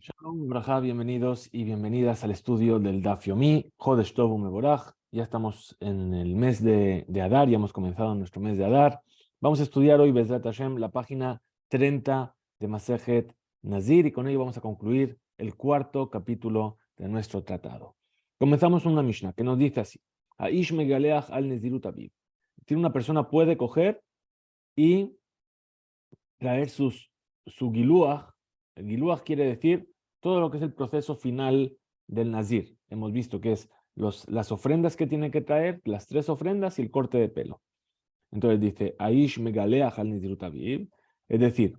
Shalom, Brajá, bienvenidos y bienvenidas al estudio del Daf Yomi, Jodesh Tov Umevoraj. Ya estamos en el mes de Adar, ya hemos comenzado nuestro mes de Adar. Vamos a estudiar hoy, Bezrat Hashem, la página 30 de Masejet Nazir, y con ello vamos a concluir el cuarto capítulo de nuestro tratado. Comenzamos una Mishnah que nos dice así: Aish megaleach al Nezirut aviv. Si una persona puede coger y traer su giluach. El giluach quiere decir todo lo que es el proceso final del nazir. Hemos visto que es las ofrendas que tiene que traer, las 3 ofrendas y el corte de pelo. Entonces dice, Aish megaleach al Nezirut aviv, es decir,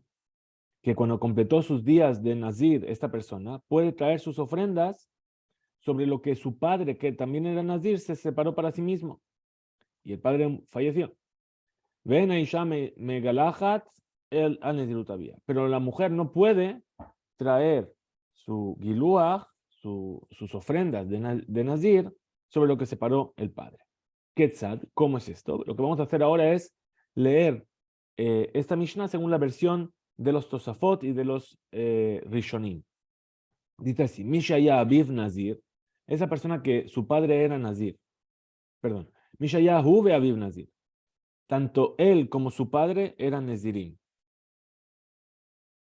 que cuando completó sus días de nazir, esta persona puede traer sus ofrendas sobre lo que su padre, que también era nazir, se separó para sí mismo. Y el padre falleció. Ven Aisha megalachat el al Nezirut aviv. Pero la mujer no puede traer su giluach, sus ofrendas de Nazir, sobre lo que separó el padre. Ketzad, ¿cómo es esto? Lo que vamos a hacer ahora es leer esta Mishnah según la versión de los Tosafot y de los Rishonim. Dice así: Mishaya Aviv Nazir, esa persona que su padre era Nazir, perdón, Mishaya Huve Aviv Nazir, tanto él como su padre eran Nezirim.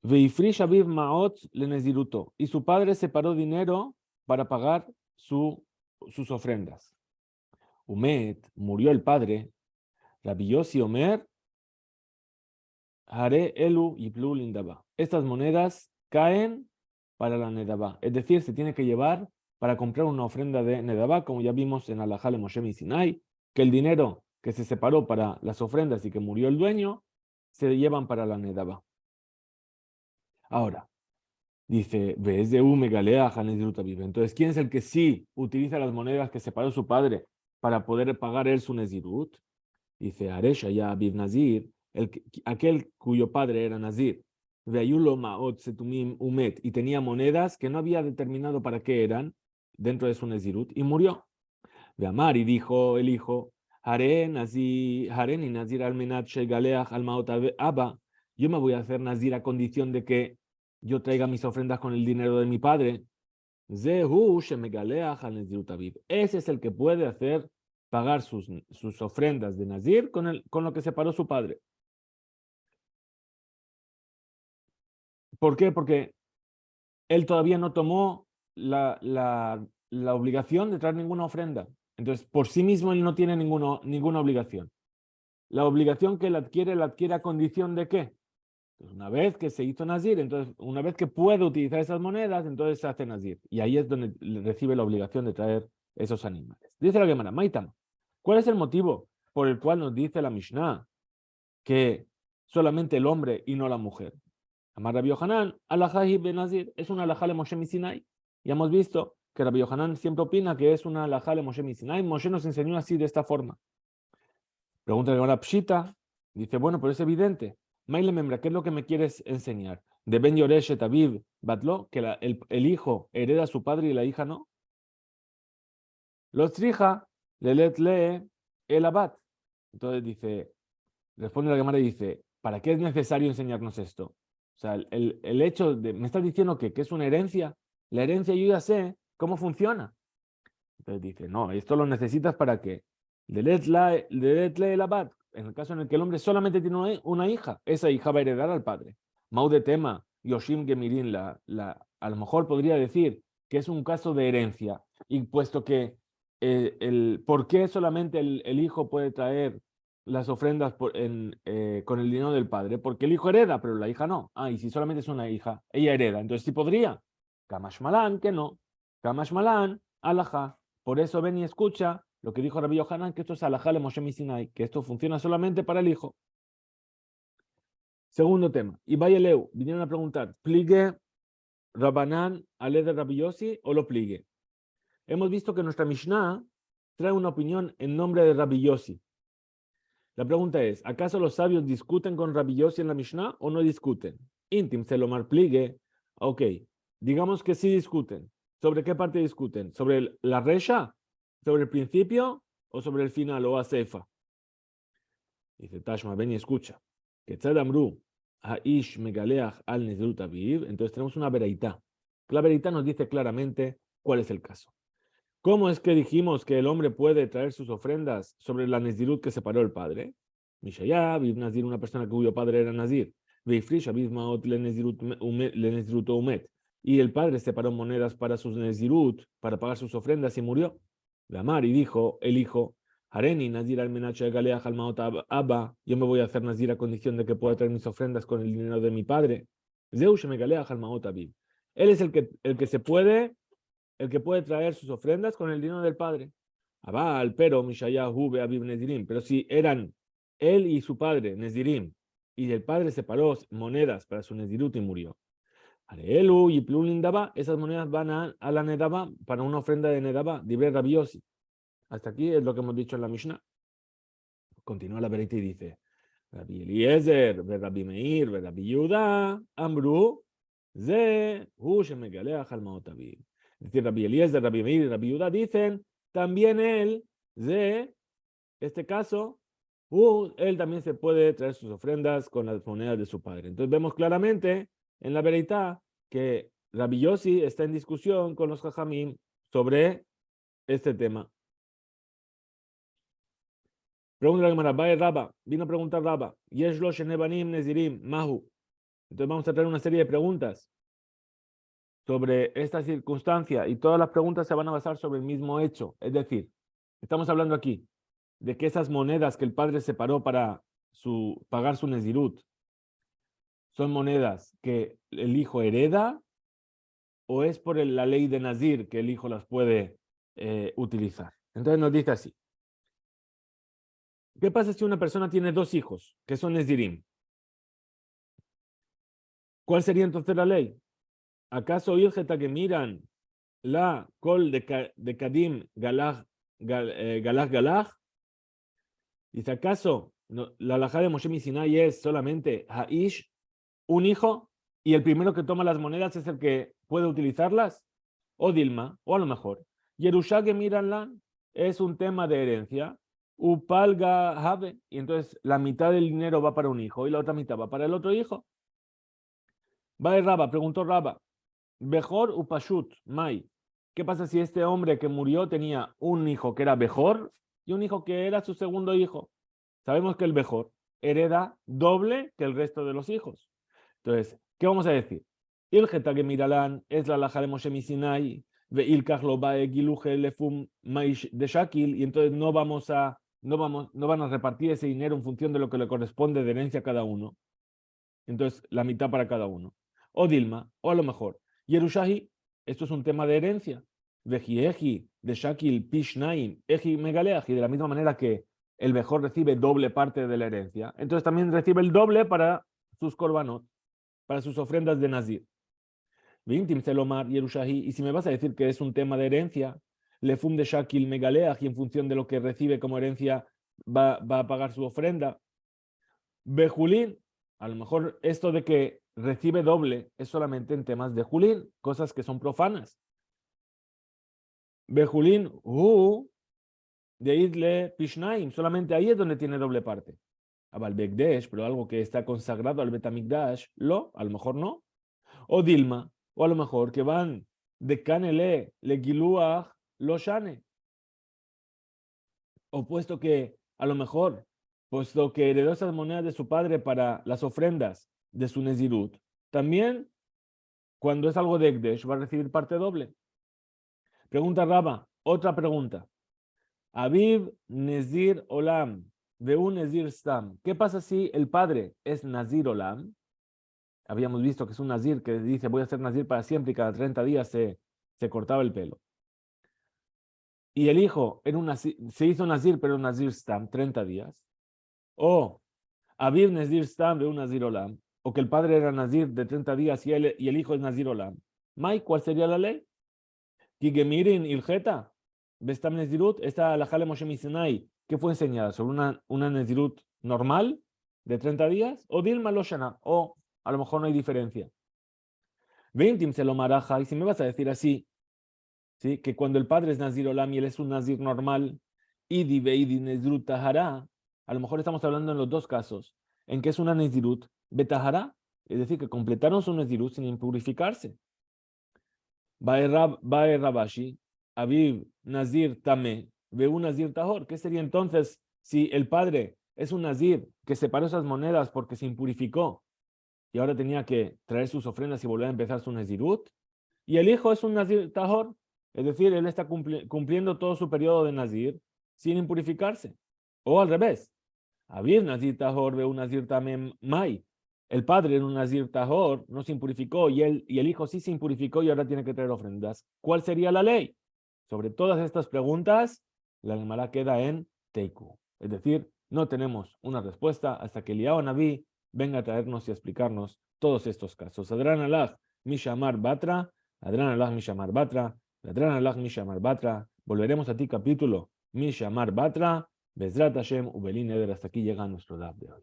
Veifrish Aviv Maot le Neziruto, y su padre separó dinero para pagar sus ofrendas. Umet, murió el padre. Rabbi Yossi Omer, Hare Elu Yiplu Lindaba. Estas monedas caen para la Nedabá, es decir, se tiene que llevar para comprar una ofrenda de Nedabá, como ya vimos en Alajá le Moshe y Sinai, que el dinero que se separó para las ofrendas y que murió el dueño, se llevan para la Nedabá. Ahora, dice, ves de Megaleach al Nezirut aviv. Entonces, ¿quién es el que sí utiliza las monedas que separó su padre para poder pagar él su Nezirut? Dice, Aresha ya Aviv Nazir, aquel cuyo padre era Nazir. Veayulo Maot Setumim Umet, y tenía monedas que no había determinado para qué eran dentro de su Nezirut, y murió. Veamar, y dijo el hijo, Hareni Nazir Almenat Shegaleach al Maot Abba, yo me voy a hacer Nazir a condición de que yo traiga mis ofrendas con el dinero de mi padre. Zehu Shemegaleach al Nezirut aviv. Ese es el que puede hacer pagar sus ofrendas de Nazir con lo que separó su padre. ¿Por qué? Porque él todavía no tomó la obligación de traer ninguna ofrenda. Entonces, por sí mismo él no tiene ninguna obligación. La obligación que él la adquiere a condición de qué. Entonces, una vez que se hizo Nazir, entonces, una vez que puede utilizar esas monedas, entonces se hace Nazir. Y ahí es donde recibe la obligación de traer esos animales. Dice la Gemara, Maitam, ¿cuál es el motivo por el cual nos dice la Mishnah que solamente el hombre y no la mujer? Amar Rabbi Yohanan, alajahi ben Nazir, es una alajá le Moshe Sinai. Ya hemos visto que Rabbi Yohanan siempre opina que es una alajá le Moshe Sinai. Moshe nos enseñó así, de esta forma. Pregunta de Gemara Pshita, dice, bueno, pero es evidente. Maile Memra, ¿qué es lo que me quieres enseñar? De Ben Yoresh et Aviv Batlo, que el hijo hereda a su padre y la hija no. Los trija, lelet lee el abat. Entonces dice, responde la Gemara y dice, ¿para qué es necesario enseñarnos esto? O sea, el hecho de, me estás diciendo que es una herencia. La herencia yo ya sé cómo funciona. Entonces dice, no, esto lo necesitas para qué. Lelet lee el abat. En el caso en el que el hombre solamente tiene una hija, esa hija va a heredar al padre. Maude tema, Yoshim Gemirin, a lo mejor podría decir que es un caso de herencia, y puesto que ¿por qué solamente el hijo puede traer las ofrendas con el dinero del padre? Porque el hijo hereda, pero la hija no. Ah, y si solamente es una hija, ella hereda, entonces sí podría. Kamashmalan, que no. Kamashmalan, alajá. Por eso ven y escucha lo que dijo Rabbi Yohanan, que esto es alajá le Moshe Sinai, que esto funciona solamente para el hijo. Segundo tema. Y Leu, vinieron a preguntar, ¿pligue Rabanán ale de Rabbi Yossi o lo pligue? Hemos visto que nuestra Mishnah trae una opinión en nombre de Rabbi Yossi. La pregunta es, ¿acaso los sabios discuten con Rabbi Yossi en la Mishnah o no discuten? Intim se lo marpligue. Ok, digamos que sí discuten. ¿Sobre qué parte discuten? ¿Sobre la resha? ¿Sobre el principio o sobre el final o asefa? Dice Tashma, ven y escucha. Que Tzad Amru, Haish Megaleach al Nezirut Aviv. Entonces tenemos una veraitá. La Verita nos dice claramente cuál es el caso. ¿Cómo es que dijimos que el hombre puede traer sus ofrendas sobre la Nezirut que separó el padre? Mishayá, Viv Nazir, una persona cuyo padre era Nazir. Veifrish, Aviv Maot le Nezirut Umet. Y el padre separó monedas para sus Nezirut, para pagar sus ofrendas y murió. Damar, y dijo el hijo, Hareni Nazir al Menacha Galeach al Maot Abba, yo me voy a hacer Nazir a condición de que pueda traer mis ofrendas con el dinero de mi padre. Zeush me Galeach al Maot Aviv. Él es el que puede traer sus ofrendas con el dinero del padre. Abal, pero Mishayahu Beaviv Nezirim. Pero si eran él y su padre, Nezirim, y el padre separó monedas para su Nezirut y murió. Arelu y Plulindaba, esas monedas van a la Nedaba para una ofrenda de Nedaba, libre Rabbi Yossi. Hasta aquí es lo que hemos dicho en la Mishnah. Continúa la verita y dice: Rabbi Eliezer, Rabbi Meir, Rabbi Yehuda, Amru, Ze, Hu Shemegaleach al Maot Aviv. Es decir, Rabbi Eliezer, Rabbi Meir y Rabbi Yehuda dicen, también él, Ze, este caso, él también se puede traer sus ofrendas con las monedas de su padre. Entonces vemos claramente en la verita que Rabbi Yossi está en discusión con los Jajamim sobre este tema. Pregunta la Gemara, Rabba, vino a preguntar Rabba, Yeshlo Shenebanim Nezirim, Mahu. Entonces vamos a traer una serie de preguntas sobre esta circunstancia y todas las preguntas se van a basar sobre el mismo hecho. Es decir, estamos hablando aquí de que esas monedas que el padre separó para pagar su Nezirut son monedas que el hijo hereda o es por la ley de Nazir que el hijo las puede utilizar. Entonces nos dice así. ¿Qué pasa si una persona tiene dos hijos que son Nezirim? ¿Cuál sería entonces la ley? ¿Acaso Ilgeta que miran la col de Kadim Galach Galach? Dice, ¿acaso la halajá de Moshe Sinai es solamente Haish, un hijo, y el primero que toma las monedas es el que puede utilizarlas? O Dilma, o a lo mejor, Yerusha que miranla es un tema de herencia, Upalga Have, y entonces la mitad del dinero va para un hijo y la otra mitad va para el otro hijo. Va de Raba, preguntó Raba, Bejor Upashut, Mai. ¿Qué pasa si este hombre que murió tenía un hijo que era Bejor y un hijo que era su segundo hijo? Sabemos que el Bejor hereda doble que el resto de los hijos. Entonces, ¿qué vamos a decir? Il que miralan es la laja de Moshe Sinai, ve il lo bae giluje lefum maish de Shakil, y entonces no van a repartir ese dinero en función de lo que le corresponde de herencia a cada uno. Entonces, la mitad para cada uno. O Dilma, o a lo mejor, Yerushahi, esto es un tema de herencia. Vejieji, de Shakil, Pishnaim, Eji Megaleaji, de la misma manera que el mejor recibe doble parte de la herencia, entonces también recibe el doble para sus korbanot, para sus ofrendas de Nazir. Vintim Selomar, Yerushahi, y si me vas a decir que es un tema de herencia, Lefum de Shakil Megaleaji, en función de lo que recibe como herencia, va a pagar su ofrenda. Bejulín, a lo mejor esto de que recibe doble es solamente en temas de Julín, cosas que son profanas. Bejulín, de Idle Pishnaim, solamente ahí es donde tiene doble parte. Abal Begdesh, pero algo que está consagrado al Betamigdash, a lo mejor no. O Dilma, o a lo mejor que van de Kanele, le Giluach, lo Shane. O puesto que a lo mejor puesto que heredó esas monedas de su padre para las ofrendas de su Nezirut, también cuando es algo de Ekdesh va a recibir parte doble. Pregunta Raba, otra pregunta. Aviv Nezir Olam, de un Nezir Stam. ¿Qué pasa si el padre es Nazir Olam? Habíamos visto que es un Nazir que dice voy a ser Nazir para siempre y cada 30 días se cortaba el pelo. Y el hijo se hizo Nazir, pero Nazir Stam, 30 días. O Aviv Nazir Stam de un Nazir Olam, o que el padre era Nazir de 30 días y el hijo es Nazir Olam. Mai, ¿cuál sería la ley? Kigemirin Ilgeta, Bestam Nezirut, esta la Jale Moshe Sinai, ¿qué fue enseñada? ¿Sobre una Nezirut normal de 30 días? O Dilma Loshana, o a lo mejor no hay diferencia. Veintim se lo maraja, y si me vas a decir así, ¿sí? Que cuando el padre es Nazir Olam y él es un Nazir normal, Idi Veidi Nezirut Tahara, a lo mejor estamos hablando en los dos casos, en que es una Nezirut Betahara, es decir, que completaron su Nezirut sin impurificarse. Bae Rabashi, Aviv Nazir Tame, Veu Nazir Tahor. ¿Qué sería entonces si el padre es un Nazir que separó esas monedas porque se impurificó y ahora tenía que traer sus ofrendas y volver a empezar su Nazirut? Y el hijo es un Nazir Tahor, es decir, él está cumpliendo todo su periodo de Nazir sin impurificarse. O al revés, Aviv Nazir Tahor, Veu Nazir Tame Mai. El padre en un Nazir Tahor no se impurificó y el hijo sí se impurificó y ahora tiene que traer ofrendas. ¿Cuál sería la ley? Sobre todas estas preguntas, la Gemara queda en Teiku. Es decir, no tenemos una respuesta hasta que Eliyahu Naví venga a traernos y a explicarnos todos estos casos. Adran Alach Mishamar Batra, Adran Alach Mishamar Batra, Adran Alach Mishamar Batra. Volveremos a ti capítulo Mishamar Batra, Bezrat Hashem, Ubelin Eder. Hasta aquí llega nuestro DAF de hoy.